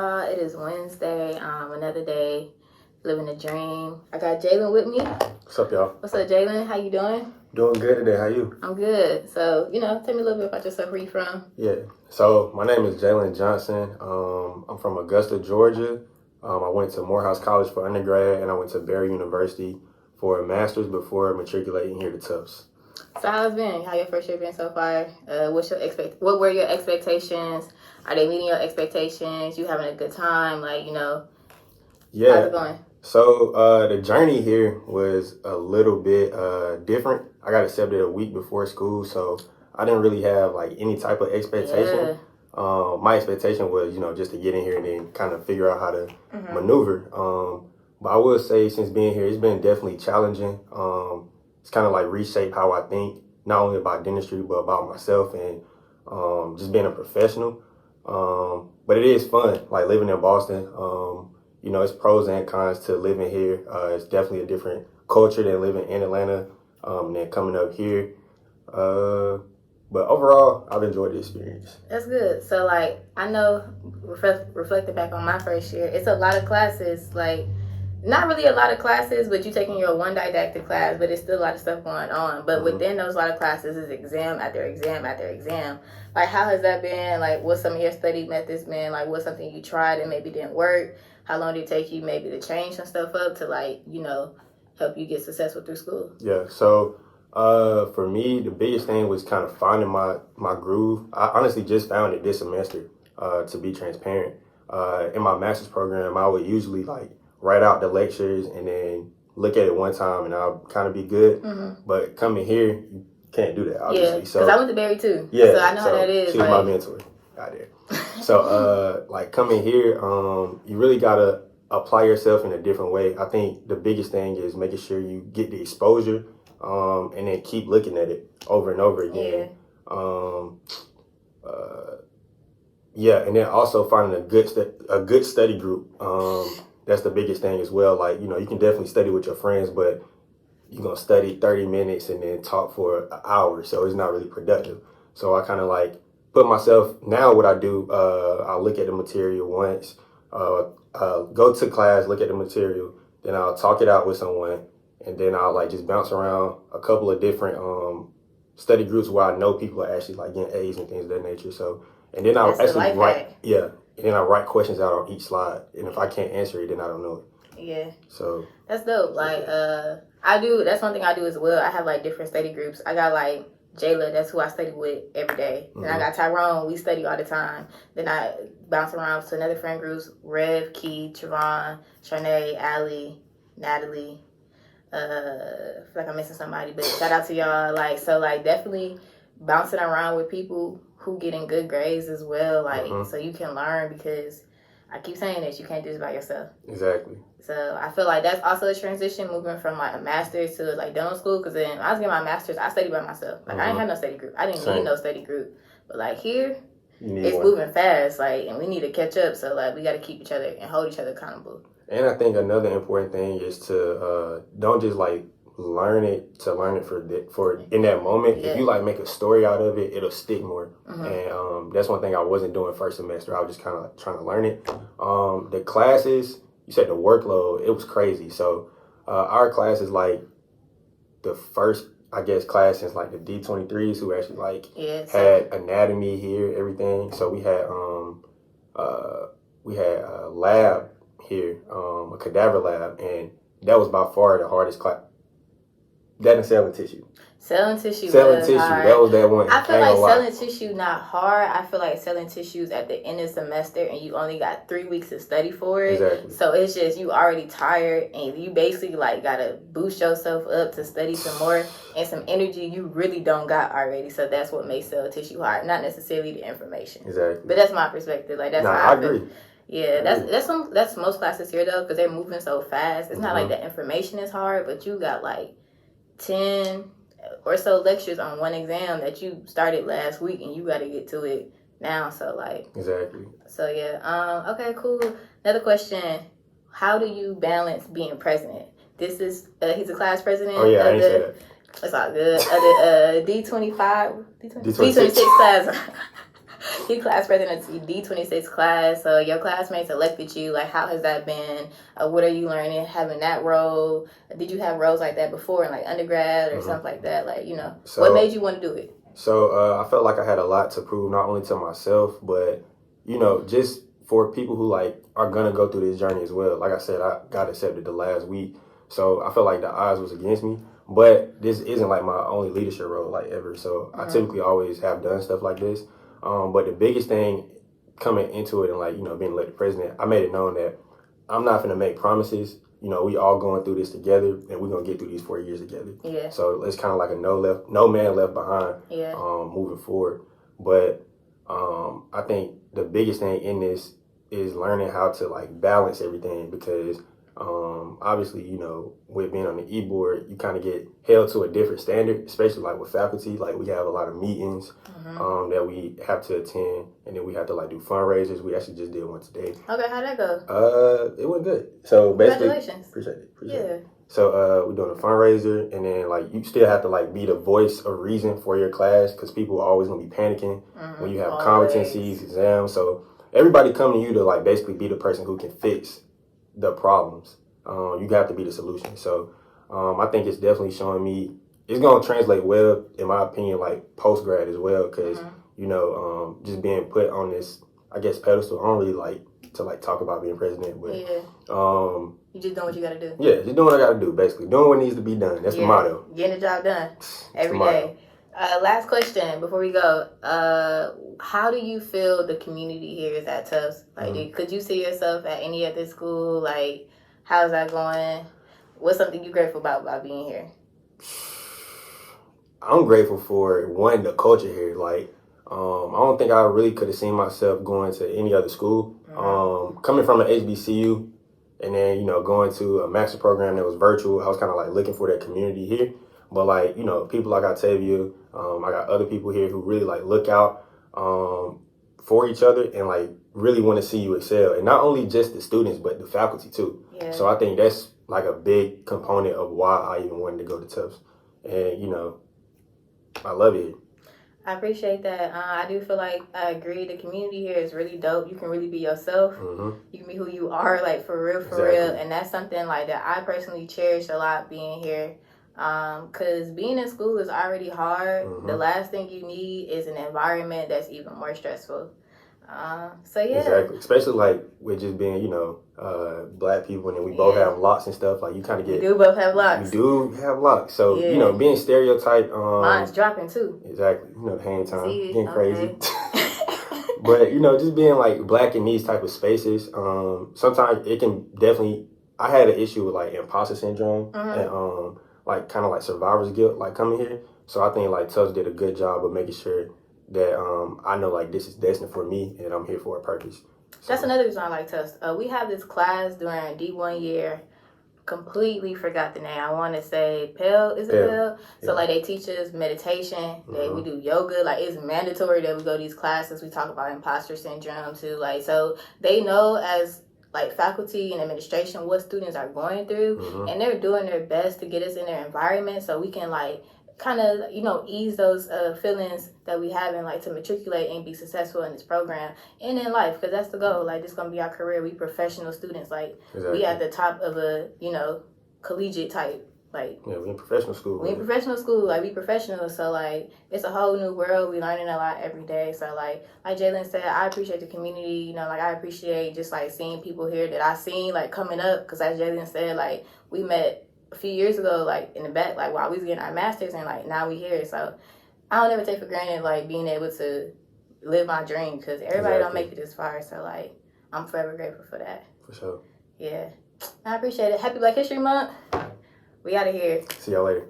y'all? It is Wednesday. Another day, living a dream. I got Jaylon with me. What's up, y'all? What's up, Jaylon? How you doing? Doing good today. How you? I'm good. So, tell me a little bit about yourself. Where you from? Yeah. So my name is Jaylon Johnson. I'm from Augusta, Georgia. I went to Morehouse College for undergrad, and I went to Barry University for a master's before matriculating here to Tufts. So how's it been? How your first year been so far? What were your expectations? Are they meeting your expectations? You having a good time? Yeah. How's it going? So the journey here was a little bit different. I got accepted a week before school, so I didn't really have any type of expectation. Yeah. My expectation was, just to get in here and then kind of figure out how to maneuver. But I will say, since being here, it's been definitely challenging. It's kind of reshaped how I think, not only about dentistry, but about myself and just being a professional. But it is fun, living in Boston. It's pros and cons to living here. It's definitely a different culture than living in Atlanta, than coming up here. But overall, I've enjoyed the experience. That's good. So, I know, reflecting back on my first year, it's a lot of classes, not really a lot of classes, but you taking your one didactic class, but it's still a lot of stuff going on. But within those lot of classes is exam after exam after exam. How has that been? What's some of your study methods been? What's something you tried and maybe didn't work? How long did it take you maybe to change some stuff up to, help you get successful through school? Yeah, so for me, the biggest thing was kind of finding my groove. I honestly just found it this semester, to be transparent. In my master's program, I would usually write out the lectures and then look at it one time and I'll kind of be good. But coming here, you can't do that, obviously. Yeah, because I went to Barry too. Yeah, so I know how that is. She was my mentor out there. So, coming here, you really got to apply yourself in a different way. I think the biggest thing is making sure you get the exposure and then keep looking at it over and over again. Yeah. And then also finding a good study group. That's the biggest thing as well. You can definitely study with your friends, but you're going to study 30 minutes and then talk for an hour. So it's not really productive. So I kind of put myself, now what I do, I'll look at the material once, go to class, look at the material, then I'll talk it out with someone, and then I'll just bounce around a couple of different study groups where I know people are actually getting A's and things of that nature. So, and then I'll actually write, and then I write questions out on each slide, and if I can't answer it, then I don't know it. Yeah. So that's dope. That's one thing I do as well. I have different study groups. I got Jayla, that's who I study with every day. Then I got Tyrone, we study all the time. Then I bounce around to another friend groups, Rev, Key, Teron, Shanae, Allie, Natalie. I feel like I'm missing somebody, but shout out to y'all. Definitely bouncing around with people who getting good grades as well, so you can learn, because I keep saying this, you can't do this by yourself. Exactly. So I feel that's also a transition, moving from a master's to dental school, because then when I was getting my master's, I studied by myself. I didn't have no study group. I didn't need no study group. But here, it's moving fast, and we need to catch up. So we got to keep each other and hold each other accountable. And I think another important thing is to don't just learn it for in that moment. Yeah. If you make a story out of it, it'll stick more. And that's one thing I wasn't doing first semester. I was just kind of trying to learn it. The classes, you said the workload, it was crazy. So our class is the first, I guess, class since the D23s who actually had anatomy here, everything. So we had a lab here, a cadaver lab, and that was by far the hardest class. That and selling tissue. Selling tissue. Hard. That was that one. I feel selling tissue not hard. I feel selling tissue is at the end of the semester and you only got 3 weeks to study for it. Exactly. So it's just you already tired and you basically gotta boost yourself up to study some more, and some energy you really don't got already. So that's what makes selling tissue hard, not necessarily the information. Exactly. But that's my perspective. That's how I agree. Yeah, that's most classes here though, because they're moving so fast. It's not the information is hard, but you got 10 or so lectures on one exam that you started last week and you got to get to it now. So exactly. So yeah. Okay, cool. Another question: how do you balance being president? This is he's a class president. Oh yeah, I didn't say that. It's all good. D25, D26 class. He class president of D26 class. So your classmates elected you. Like, how has that been? What are you learning having that role? Did you have roles like that before in like undergrad or something like that? Like, so, what made you want to do it? So I felt like I had a lot to prove, not only to myself, but, just for people who like are going to go through this journey as well. Like I said, I got accepted the last week. So I felt like the odds was against me. But this isn't like my only leadership role like ever. So I typically always have done stuff like this. But the biggest thing coming into it and like, being elected president, I made it known that I'm not going to make promises. We all going through this together and we're going to get through these 4 years together. Yeah. So it's kind of like a no man left behind moving forward. But I think the biggest thing in this is learning how to like balance everything because obviously, with being on the e-board, you kind of get held to a different standard, especially like with faculty. Like we have a lot of meetings that we have to attend, and then we have to like do fundraisers. We actually just did one today. Okay, how'd that go? It went good. So basically, congratulations. Appreciate it. So we're doing a fundraiser, and then like you still have to like be the voice of reason for your class because people are always gonna be panicking when you have competencies, exams. So everybody coming to you to like basically be the person who can fix the problems. You have to be the solution. So I think it's definitely showing me it's going to translate well, in my opinion, like post grad as well, because just being put on this, I guess, pedestal. I don't really like to like talk about being president, but you just doing what you got to do. Yeah, just doing what I got to do, basically doing what needs to be done. That's the motto. Getting the job done every day. Last question before we go. How do you feel the community here is at Tufts? Like, could you see yourself at any other school? Like, how's that going? What's something you're grateful about being here? I'm grateful for, one, the culture here. Like, I don't think I really could have seen myself going to any other school. Coming from an HBCU and then, going to a master program that was virtual, I was kind of like looking for that community here. But like, people like Octavia, I got other people here who really like look out for each other and like really want to see you excel. And not only just the students, but the faculty too. Yeah. So I think that's like a big component of why I even wanted to go to Tufts. And, I love it. I appreciate that. I do feel like I agree. The community here is really dope. You can really be yourself. You can be who you are, like for real, real. And that's something like that I personally cherish a lot being here. Because being in school is already hard. The last thing you need is an environment that's even more stressful. So yeah. Exactly. Especially like with just being, black people and then we both have locks and stuff. Like you kind of get. We do both have locks. We do have locks. So, being stereotyped. Mine's dropping too. Exactly. The hang time. Getting crazy. But, just being like black in these type of spaces, sometimes it can definitely, I had an issue with like imposter syndrome and, like kind of like survivor's guilt, like coming here. So I think like Tufts did a good job of making sure that I know like this is destined for me and I'm here for a purpose. So. That's another reason I like Tufts. We have this class during D1 year. Completely forgot the name. I want to say Pell. Is it Pell? So like they teach us meditation. We do yoga. Like it's mandatory that we go to these classes. We talk about imposter syndrome too. Like so they know as like faculty and administration what students are going through and they're doing their best to get us in their environment so we can like kind of ease those feelings that we have and like to matriculate and be successful in this program and in life because that's the goal. Like this is gonna be our career. We professional students. Like we at the top of a collegiate type. Like we in professional school. We in professional school. Like we professional. So like it's a whole new world. We learning a lot every day. So like Jaylon said, I appreciate the community. Like I appreciate just like seeing people here that I seen like coming up. Because as Jaylon said, like we met a few years ago, like in the back, like while we was getting our masters, and like now we here. So I don't ever take for granted like being able to live my dream because everybody don't make it this far. So like I'm forever grateful for that. For sure. Yeah, I appreciate it. Happy Black History Month. We out of here. See y'all later.